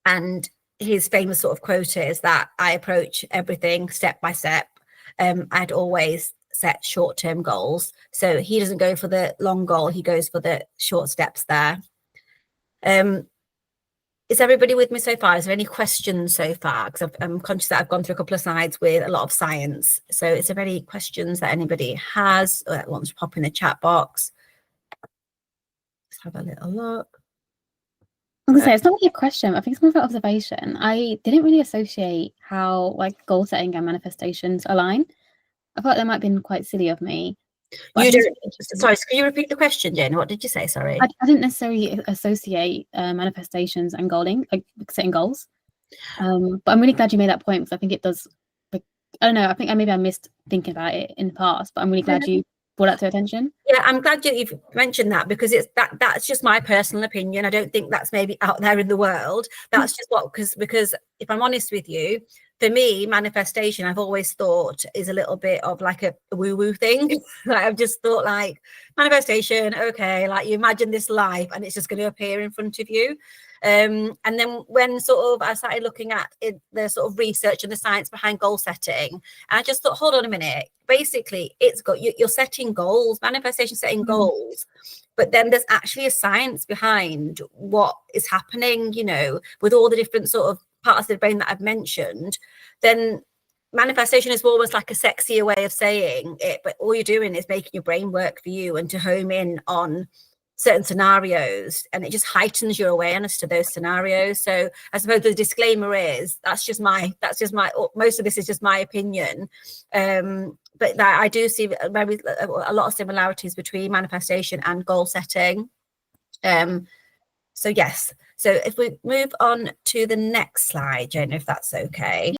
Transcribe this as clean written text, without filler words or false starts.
And his famous sort of quote is that I approach everything step by step. I'd always set short-term goals. So he doesn't go for the long goal, he goes for the short steps there. Is everybody with me so far? Is there any questions so far? Because I'm conscious that I've gone through a couple of slides with a lot of science. So is there any questions that anybody has or that wants to pop in the chat box? Let's have a little look. I was gonna say, it's not really a question. I think it's more of an observation. I didn't really associate how like goal setting and manifestations align. I thought that might have been quite silly of me. You don't. Sorry, can you repeat the question, Jane? What did you say? Sorry. I didn't necessarily associate manifestations and goaling, like setting goals. But I'm really glad you made that point because I think it does. Like, I don't know. I think maybe I missed thinking about it in the past, but I'm really glad you brought that to attention. Yeah, I'm glad you've mentioned that because it's that's just my personal opinion. I don't think that's maybe out there in the world. That's just what because if I'm honest with you, for me, manifestation I've always thought is a little bit of like a woo-woo thing. Like I've just thought like manifestation, okay, like you imagine this life and it's just going to appear in front of you. And then when sort of I started looking at the sort of research and the science behind goal setting, and I just thought, hold on a minute, basically it's got you're setting goals, manifestation setting goals, but then there's actually a science behind what is happening, you know, with all the different sort of parts of the brain that I've mentioned. Then manifestation is almost like a sexier way of saying it, but all you're doing is making your brain work for you and to home in on certain scenarios, and it just heightens your awareness to those scenarios. So I suppose the disclaimer is that's just my most of this is just my opinion, but that I do see a lot of similarities between manifestation and goal setting. So yes, so if we move on to the next slide, Jane, if that's okay.